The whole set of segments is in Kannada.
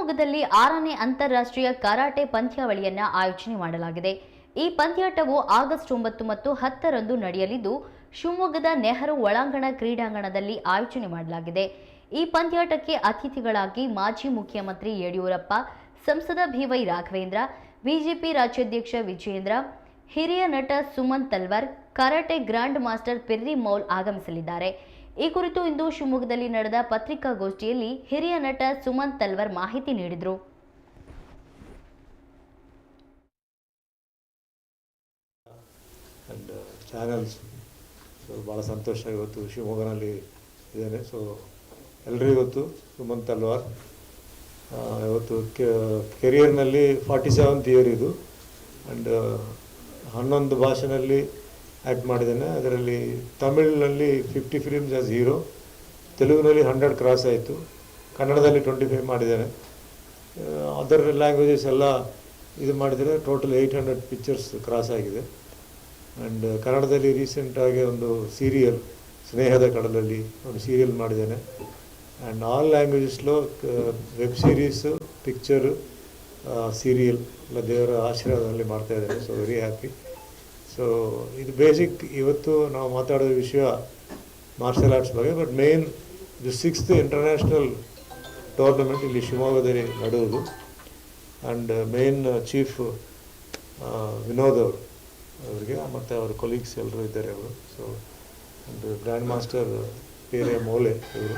ಶಿವಮೊಗ್ಗದಲ್ಲಿ 6ನೇ ಅಂತಾರಾಷ್ಟ್ರೀಯ ಕರಾಟೆ ಪಂದ್ಯಾವಳಿಯನ್ನು ಆಯೋಜನೆ ಮಾಡಲಾಗಿದೆ. ಈ ಪಂದ್ಯಾಟವು ಆಗಸ್ಟ್ 9 ಮತ್ತು 10ರಂದು ನಡೆಯಲಿದ್ದು ಶಿವಮೊಗ್ಗದ ನೆಹರು ಒಳಾಂಗಣ ಕ್ರೀಡಾಂಗಣದಲ್ಲಿ ಆಯೋಜನೆ ಮಾಡಲಾಗಿದೆ. ಈ ಪಂದ್ಯಾಟಕ್ಕೆ ಅತಿಥಿಗಳಾಗಿ ಮಾಜಿ ಮುಖ್ಯಮಂತ್ರಿ ಯಡಿಯೂರಪ್ಪ, ಸಂಸದ ಬಿವೈ ರಾಘವೇಂದ್ರ, ಬಿಜೆಪಿ ರಾಜ್ಯಾಧ್ಯಕ್ಷ ವಿಜೇಂದ್ರ, ಹಿರಿಯ ನಟ Suman Talwar, karate grand master Perry ಮೌಲ್ ಆಗಮಿಸಲಿದ್ದಾರೆ. ಈ ಕುರಿತು ಇಂದು ಶಿವಮೊಗ್ಗದಲ್ಲಿ ನಡೆದ ಪತ್ರಿಕಾಗೋಷ್ಠಿಯಲ್ಲಿ ಹಿರಿಯ ನಟ ಸುಮನ್ ತಲ್ವಾರ್ ಮಾಹಿತಿ ನೀಡಿದರು. ಚಾನಲ್ಸ್ ಭಾಳ ಸಂತೋಷ ಇವತ್ತು ಶಿವಮೊಗ್ಗನಲ್ಲಿ ಇದ್ದೇನೆ. ಸೊ ಎಲ್ಲರಿಗೂ ಇವತ್ತು ಸುಮನ್ ತಲ್ವಾರ್ ಇವತ್ತು ಕೆರಿಯರ್ನಲ್ಲಿ 47th ಇಯರ್ ಇದು. ಆ್ಯಂಡ್ 11 ಭಾಷೆಯಲ್ಲಿ ಆ್ಯಕ್ಟ್ ಮಾಡಿದ್ದೇನೆ. ಅದರಲ್ಲಿ ತಮಿಳಿನಲ್ಲಿ 50 ಫಿಲ್ಮ್ಸ್ ಆಸ್ ಹೀರೋ, ತೆಲುಗಿನಲ್ಲಿ 100 ಕ್ರಾಸ್ ಆಯಿತು, ಕನ್ನಡದಲ್ಲಿ 25 ಮಾಡಿದ್ದೇನೆ. ಅದರ್ ಲ್ಯಾಂಗ್ವೇಜಸ್ ಎಲ್ಲ ಇದು ಮಾಡಿದರೆ ಟೋಟಲ್ 800 ಪಿಕ್ಚರ್ಸ್ ಕ್ರಾಸ್ ಆಗಿದೆ. ಆ್ಯಂಡ್ ಕನ್ನಡದಲ್ಲಿ ರೀಸೆಂಟಾಗಿ ಒಂದು ಸೀರಿಯಲ್ ಸ್ನೇಹದ ಕಡಲಲ್ಲಿ ಒಂದು ಸೀರಿಯಲ್ ಮಾಡಿದ್ದೇನೆ. ಆ್ಯಂಡ್ ಆಲ್ ಲ್ಯಾಂಗ್ವೇಜಸ್లో ವೆಬ್ ಸೀರೀಸು, ಪಿಕ್ಚರು, ಸೀರಿಯಲ್ ಎಲ್ಲ ದೇವರ ಆಶೀರ್ವಾದದಲ್ಲಿ ಮಾಡ್ತಾಯಿದ್ದೇನೆ. So very happy. ಸೊ ಇದು ಬೇಸಿಕ್ ಇವತ್ತು ನಾವು ಮಾತಾಡೋ ವಿಷಯ ಮಾರ್ಷಲ್ ಆರ್ಟ್ಸ್ ಬಗ್ಗೆ. ಬಟ್ ಮೇನ್ ಇದು 6th ಇಂಟರ್ನ್ಯಾಷನಲ್ ಟೂರ್ನಮೆಂಟ್ ಇಲ್ಲಿ ಶಿವಮೊಗ್ಗದಲ್ಲಿ ನಡೆಯುವುದು. ಆ್ಯಂಡ್ ಮೇನ್ ಚೀಫ್ ವಿನೋದ್ ಅವರಿಗೆ ಮತ್ತು ಅವ್ರ ಕೊಲೀಗ್ಸ್ ಎಲ್ಲರೂ ಇದ್ದಾರೆ ಅವರು. ಸೊ ಒಂದು ಗ್ರ್ಯಾಂಡ್ ಮಾಸ್ಟರ್ ಪೆರ್ರಿ ಮೌಲ್ ಇವರು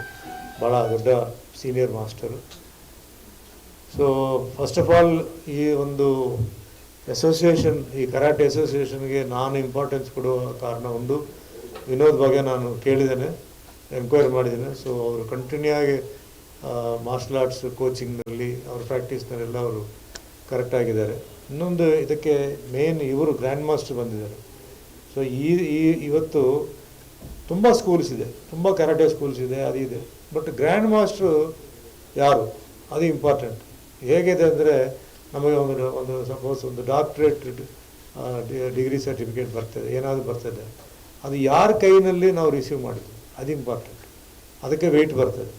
ಭಾಳ ದೊಡ್ಡ senior master. So first of all ಈ ಒಂದು ಅಸೋಸಿಯೇಷನ್, ಈ ಕರಾಟೆ ಅಸೋಸಿಯೇಷನ್ಗೆ ನಾನು ಇಂಪಾರ್ಟೆನ್ಸ್ ಕೊಡುವ ಕಾರಣ ಒಂದು, ವಿನೋದ್ ಬಗ್ಗೆ ನಾನು ಕೇಳಿದ್ದೇನೆ, ಎಂಕ್ವೈರಿ ಮಾಡಿದ್ದೇನೆ. ಸೊ ಅವರು ಕಂಟಿನ್ಯೂ ಆಗಿ ಮಾರ್ಷಲ್ ಆರ್ಟ್ಸ್ ಕೋಚಿಂಗ್ನಲ್ಲಿ, ಅವ್ರ ಪ್ರಾಕ್ಟೀಸ್ನಲ್ಲೆಲ್ಲ ಅವರು ಕರೆಕ್ಟಾಗಿದ್ದಾರೆ. ಇನ್ನೊಂದು ಇದಕ್ಕೆ ಮೇನ್ ಇವರು ಗ್ರ್ಯಾಂಡ್ ಮಾಸ್ಟರ್ ಬಂದಿದ್ದಾರೆ. ಸೊ ಇವತ್ತು ತುಂಬ ಸ್ಕೂಲ್ಸ್ ಇದೆ, ತುಂಬ ಕರಾಟೆ ಸ್ಕೂಲ್ಸ್ ಇದೆ, ಅದು ಇದೆ. ಬಟ್ ಗ್ರ್ಯಾಂಡ್ ಮಾಸ್ಟ್ರು ಯಾರು, ಅದು ಇಂಪಾರ್ಟೆಂಟ್. ಹೇಗಿದೆ ಅಂದರೆ ನಮಗೆ ಒಂದು ಸಪೋಸ್ ಒಂದು ಡಾಕ್ಟ್ರೇಟ್ ಡಿಗ್ರಿ ಸರ್ಟಿಫಿಕೇಟ್ ಬರ್ತದೆ, ಏನಾದರೂ ಬರ್ತದೆ, ಅದು ಯಾರ ಕೈನಲ್ಲಿ ನಾವು ರಿಸೀವ್ ಮಾಡಿದ್ವಿ ಅದು ಇಂಪಾರ್ಟೆಂಟ್, ಅದಕ್ಕೆ ವೆಯ್ಟ್ ಬರ್ತದೆ.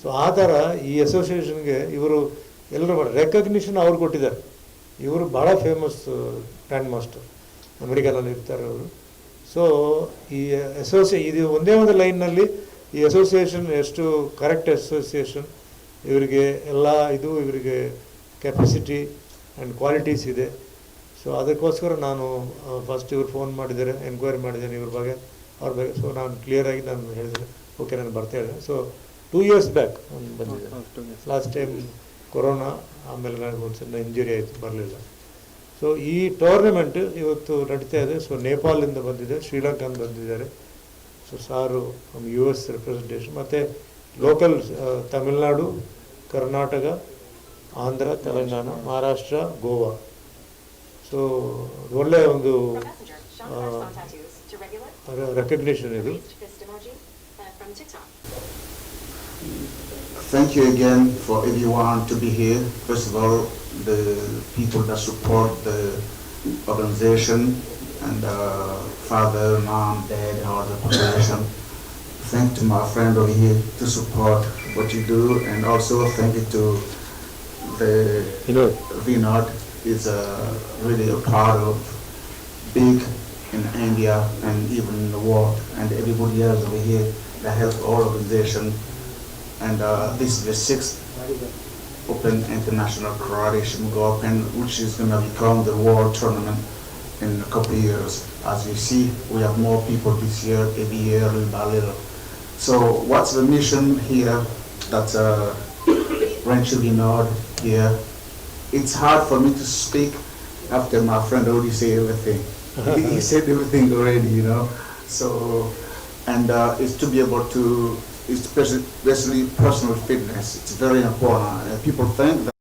ಸೊ ಆ ಥರ ಈ ಅಸೋಸಿಯೇಷನ್ಗೆ ಇವರು ಎಲ್ಲರೂ ರೆಕಗ್ನಿಷನ್ ಅವ್ರು ಕೊಟ್ಟಿದ್ದಾರೆ. ಇವರು ಭಾಳ ಫೇಮಸ್ ಗ್ರ್ಯಾಂಡ್ ಮಾಸ್ಟರ್, ಅಮೆರಿಕನಲ್ಲಿ ಇರ್ತಾರೆ ಅವರು. ಸೊ ಈ ಇದು ಒಂದೇ ಒಂದು ಲೈನ್ನಲ್ಲಿ ಈ ಅಸೋಸಿಯೇಷನ್ ಎಷ್ಟು ಕರೆಕ್ಟ್ ಅಸೋಸಿಯೇಷನ್, ಇವರಿಗೆ ಎಲ್ಲ ಇದು ಇವರಿಗೆ ಕೆಪಾಸಿಟಿ ಆ್ಯಂಡ್ ಕ್ವಾಲಿಟೀಸ್ ಇದೆ. ಸೊ ಅದಕ್ಕೋಸ್ಕರ ನಾನು ಫಸ್ಟ್ ಇವ್ರು ಫೋನ್ ಮಾಡಿದ್ದಾರೆ, ಎನ್ಕ್ವೈರಿ ಮಾಡಿದ್ದೇನೆ ಅವ್ರ ಬಗ್ಗೆ. ಸೊ ನಾನು ಕ್ಲಿಯರಾಗಿ ನಾನು ಹೇಳಿದೆ, ಓಕೆ ನಾನು ಬರ್ತಾ ಇದ್ದೆ. ಸೊ 2 years ಬ್ಯಾಕ್ ನಾನು ಬಂದಿದ್ದೆ. ಲಾಸ್ಟ್ ಟೈಮ್ ಕೊರೋನಾ, ಆಮೇಲೆ ನನಗೆ ಒಂದು ಸಣ್ಣ ಇಂಜುರಿ ಆಯಿತು, ಬರಲಿಲ್ಲ. ಸೊ ಈ ಟೂರ್ನಮೆಂಟ್ ಇವತ್ತು ನಡೀತಾ ಇದೆ. ಸೊ ನೇಪಾಳಿಂದ ಬಂದಿದೆ, ಶ್ರೀಲಂಕಾದಿಂದ ಬಂದಿದ್ದಾರೆ. ಸೊ ಸಾರು US ರೆಪ್ರೆಸೆಂಟೇಷನ್, ಮತ್ತು ಲೋಕಲ್ ತಮಿಳ್ನಾಡು, ಕರ್ನಾಟಕ, ಆಂಧ್ರ, ತೆಲಂಗಾಣ, ಮಹಾರಾಷ್ಟ್ರ, ಗೋವಾ. ಸೊ ಒಳ್ಳೆಯ ಒಂದು ರೆಕಗ್ನಿಷನ್ ಇದು. Thank you again for everyone to be here. First of all, the people that support the organization, and father, mom, dad, all the population. Thank to my friend over here to support what you do, and also thank you to the Vinod. Is really a part of big in India and even in the world, and everybody else over here that helps all organization. And this is the 6th Open International Karate Shimoga Open, which is going to become the world tournament in a couple of years. As we see, we have more people this year, every year, little by little. So what's the mission here? That's Rancho Vinod here. It's hard for me to speak after my friend already said everything. He said everything already, you know. So, and it's to be able to, especially personal fitness. It's very important. People think that